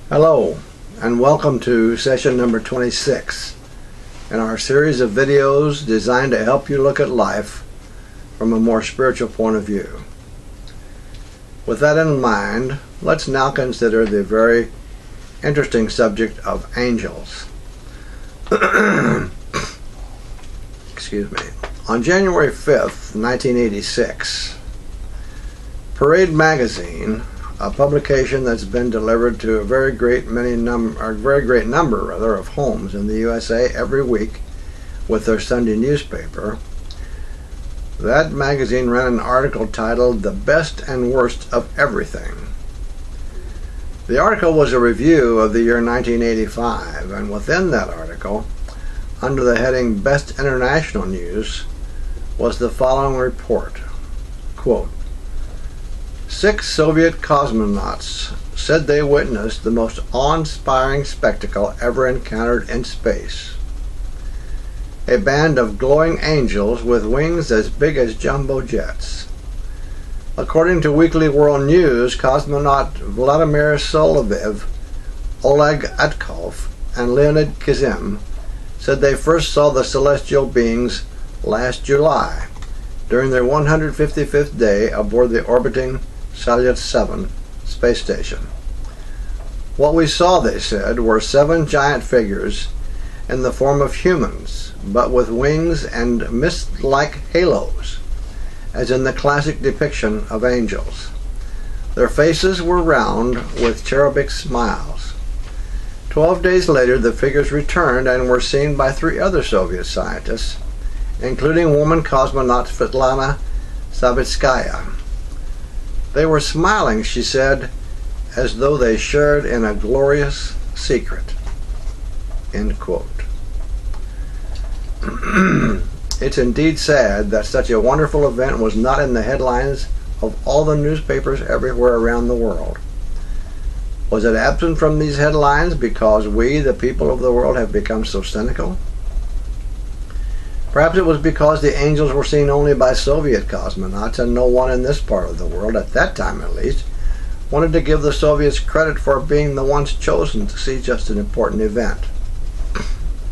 Hello, and welcome to session number 26 in our series of videos designed to help you look at life from a more spiritual point of view. With that in mind, let's now consider the very interesting subject of angels. Excuse me. On January 5th, 1986, Parade Magazine, a publication that's been delivered to a very great number of homes in the USA every week with their Sunday newspaper. That magazine ran an article titled "The Best and Worst of Everything." The article was a review of the year 1985, and within that article, under the heading Best International News, was the following report. Quote, 6 Soviet cosmonauts said they witnessed the most awe-inspiring spectacle ever encountered in space. A band of glowing angels with wings as big as jumbo jets. According to Weekly World News, cosmonaut Vladimir Solovyov, Oleg Atkov, and Leonid Kizim said they first saw the celestial beings last July during their 155th day aboard the orbiting Salyut 7 space station. What we saw, they said, were 7 giant figures in the form of humans, but with wings and mist-like halos, as in the classic depiction of angels. Their faces were round with cherubic smiles. 12 days later, the figures returned and were seen by 3 other Soviet scientists, including woman cosmonaut Svetlana Savitskaya. They were smiling, she said, as though they shared in a glorious secret. End quote. It's indeed sad that such a wonderful event was not in the headlines of all the newspapers everywhere around the world. Was it absent from these headlines because we, the people of the world, have become so cynical? Perhaps it was because the angels were seen only by Soviet cosmonauts, and no one in this part of the world, at that time at least, wanted to give the Soviets credit for being the ones chosen to see just an important event.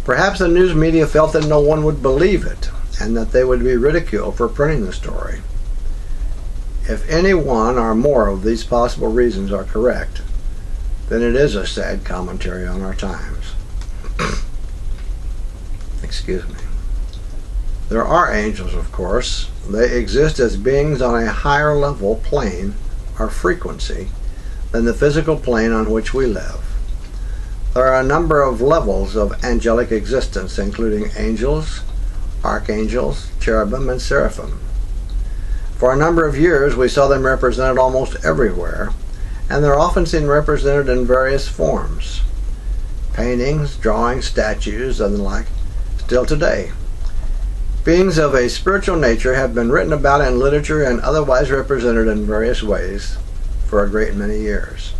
Perhaps the news media felt that no one would believe it, and that they would be ridiculed for printing the story. If any one or more of these possible reasons are correct, then it is a sad commentary on our times. Excuse me. There are angels, of course. They exist as beings on a higher level plane or frequency than the physical plane on which we live. There are a number of levels of angelic existence, including angels, archangels, cherubim, and seraphim. For a number of years, we saw them represented almost everywhere, and they're often seen represented in various forms. Paintings, drawings, statues, and the like, still today. Beings of a spiritual nature have been written about in literature and otherwise represented in various ways for a great many years.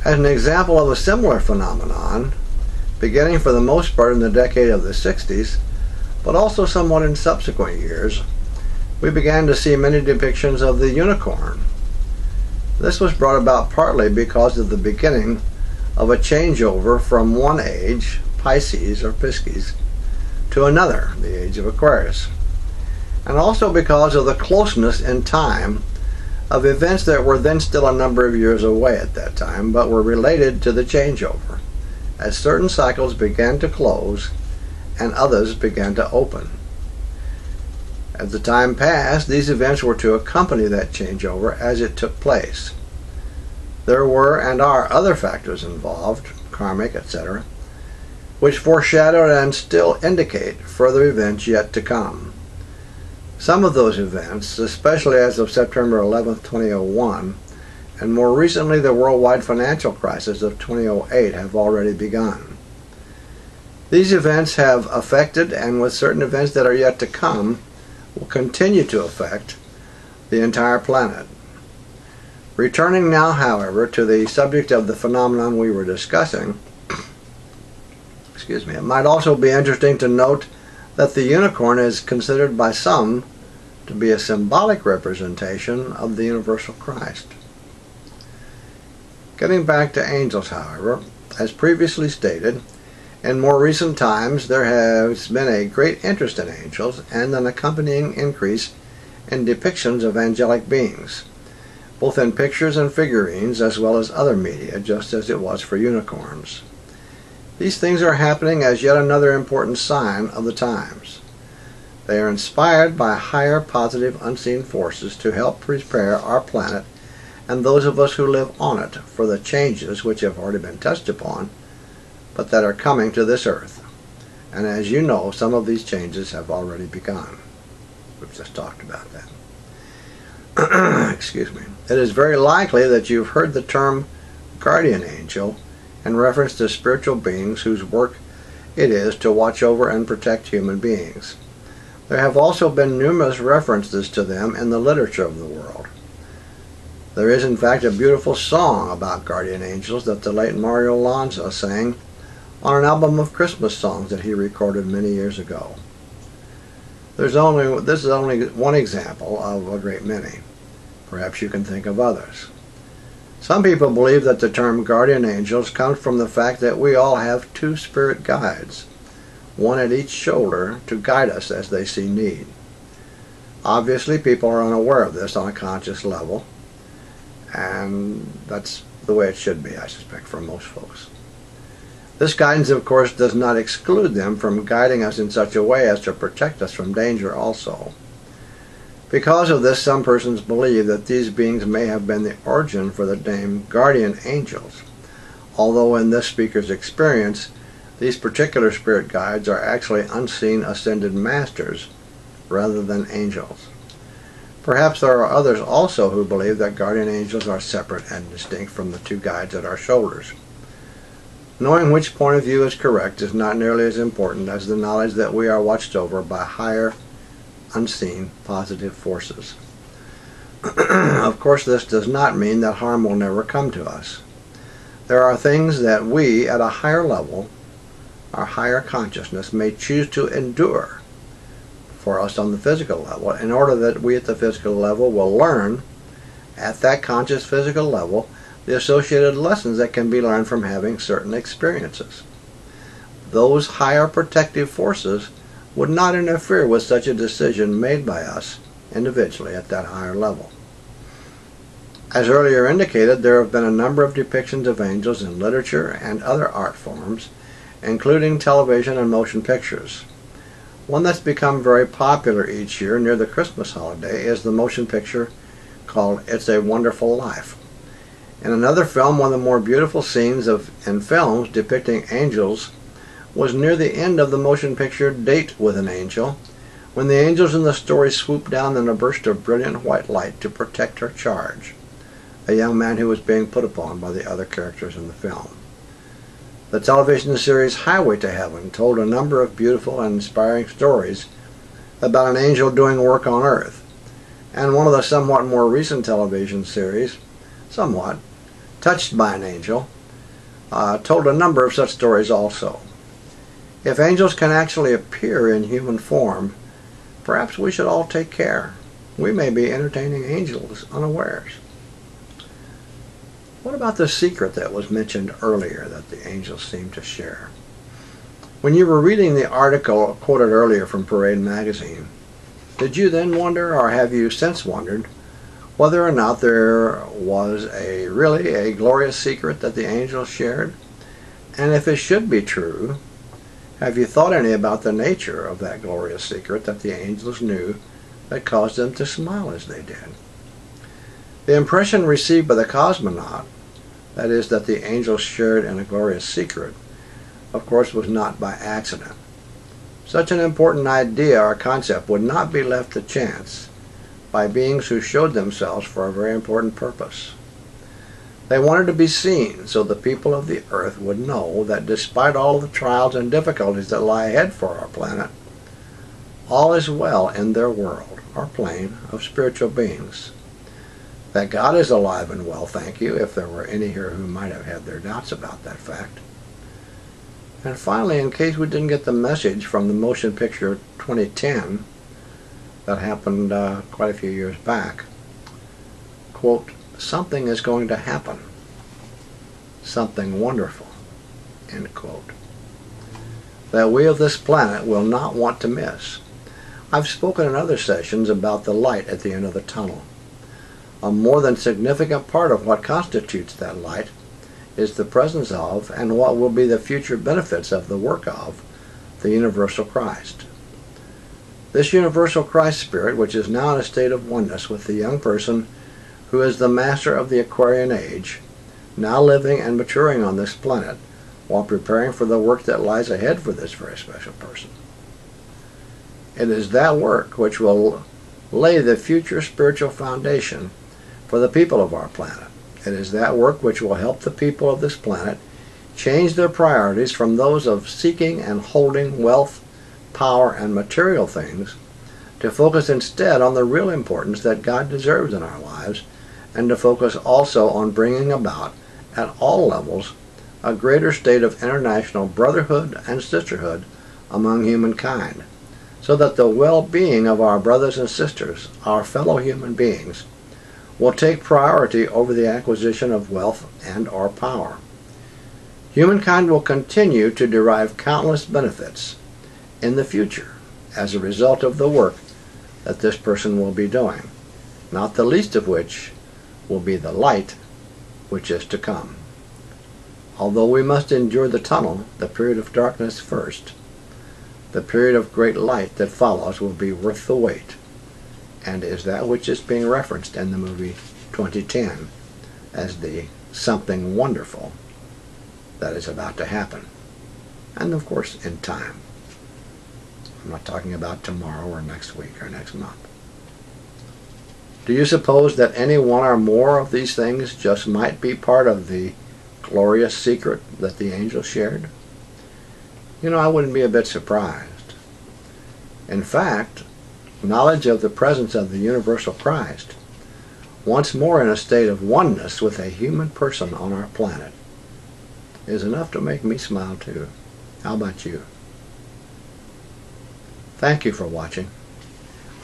As an example of a similar phenomenon, beginning for the most part in the decade of the 60s, but also somewhat in subsequent years, we began to see many depictions of the unicorn. This was brought about partly because of the beginning of a changeover from one age, Pisces or Pisces, to another, the age of Aquarius, and also because of the closeness in time of events that were then still a number of years away at that time, but were related to the changeover, as certain cycles began to close and others began to open. As the time passed, these events were to accompany that changeover as it took place. There were and are other factors involved, karmic, etc., which foreshadowed and still indicate further events yet to come. Some of those events, especially as of September 11, 2001, and more recently the worldwide financial crisis of 2008, have already begun. These events have affected, and with certain events that are yet to come, will continue to affect the entire planet. Returning now, however, to the subject of the phenomenon we were discussing, it might also be interesting to note that the unicorn is considered by some to be a symbolic representation of the universal Christ. Getting back to angels, however, as previously stated, in more recent times there has been a great interest in angels and an accompanying increase in depictions of angelic beings, both in pictures and figurines as well as other media, just as it was for unicorns. These things are happening as yet another important sign of the times. They are inspired by higher positive unseen forces to help prepare our planet and those of us who live on it for the changes which have already been touched upon, but that are coming to this earth. And as you know, some of these changes have already begun. We've just talked about that. Excuse me. It is very likely that you've heard the term guardian angel in reference to spiritual beings whose work it is to watch over and protect human beings. There have also been numerous references to them in the literature of the world. There is in fact a beautiful song about guardian angels that the late Mario Lanza sang on an album of Christmas songs that he recorded many years ago. This is only one example of a great many. Perhaps you can think of others. Some people believe that the term guardian angels comes from the fact that we all have two spirit guides, one at each shoulder, to guide us as they see need. Obviously, people are unaware of this on a conscious level, and that's the way it should be, I suspect, for most folks. This guidance, of course, does not exclude them from guiding us in such a way as to protect us from danger also. Because of this, some persons believe that these beings may have been the origin for the name guardian angels, although in this speaker's experience, these particular spirit guides are actually unseen ascended masters rather than angels. Perhaps there are others also who believe that guardian angels are separate and distinct from the two guides at our shoulders. Knowing which point of view is correct is not nearly as important as the knowledge that we are watched over by higher, unseen, positive forces. Of course, this does not mean that harm will never come to us. There are things that we, at a higher level, our higher consciousness, may choose to endure for us on the physical level, in order that we at the physical level will learn, at that conscious physical level, the associated lessons that can be learned from having certain experiences. Those higher protective forces would not interfere with such a decision made by us individually at that higher level. As earlier indicated, there have been a number of depictions of angels in literature and other art forms, including television and motion pictures. One that's become very popular each year near the Christmas holiday is the motion picture called It's a Wonderful Life. In another film, one of the more beautiful scenes in films depicting angels was near the end of the motion picture Date with an Angel, when the angels in the story swoop down in a burst of brilliant white light to protect her charge, a young man who was being put upon by the other characters in the film. The television series Highway to Heaven told a number of beautiful and inspiring stories about an angel doing work on earth, and one of the somewhat more recent television series, Touched by an Angel, told a number of such stories also. If angels can actually appear in human form, perhaps we should all take care. We may be entertaining angels unawares. What about the secret that was mentioned earlier that the angels seem to share? When you were reading the article quoted earlier from Parade Magazine, did you then wonder, or have you since wondered, whether or not there was really a glorious secret that the angels shared? And if it should be true, have you thought any about the nature of that glorious secret that the angels knew that caused them to smile as they did? The impression received by the cosmonaut, that is, that the angels shared in a glorious secret, of course was not by accident. Such an important idea or concept would not be left to chance by beings who showed themselves for a very important purpose. They wanted to be seen so the people of the earth would know that despite all of the trials and difficulties that lie ahead for our planet, all is well in their world, or plane, of spiritual beings. That God is alive and well, thank you, if there were any here who might have had their doubts about that fact. And finally, in case we didn't get the message from the motion picture 2010 that happened quite a few years back, quote, something is going to happen. something wonderful, end quote, that we of this planet will not want to miss. I've spoken in other sessions about the light at the end of the tunnel. A more than significant part of what constitutes that light is the presence of, and what will be the future benefits of the work of, the universal Christ. This universal Christ spirit, which is now in a state of oneness with the young person who is the master of the Aquarian age, now living and maturing on this planet while preparing for the work that lies ahead for this very special person. It is that work which will lay the future spiritual foundation for the people of our planet. It is that work which will help the people of this planet change their priorities from those of seeking and holding wealth, power, and material things to focus instead on the real importance that God deserves in our lives, and to focus also on bringing about, at all levels, a greater state of international brotherhood and sisterhood among humankind, so that the well-being of our brothers and sisters, our fellow human beings, will take priority over the acquisition of wealth and or power. Humankind will continue to derive countless benefits in the future as a result of the work that this person will be doing, not the least of which will be the light which is to come. Although we must endure the tunnel, the period of darkness first, the period of great light that follows will be worth the wait, and is that which is being referenced in the movie 2010 as the something wonderful that is about to happen. And of course, in time. I'm not talking about tomorrow or next week or next month. Do you suppose that any one or more of these things just might be part of the glorious secret that the angel shared? You know, I wouldn't be a bit surprised. In fact, knowledge of the presence of the universal Christ, once more in a state of oneness with a human person on our planet, is enough to make me smile too. How about you? Thank you for watching.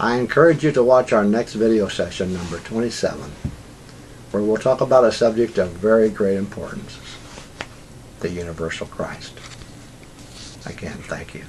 I encourage you to watch our next video session, number 27, where we'll talk about a subject of very great importance, the universal Christ. Again, thank you.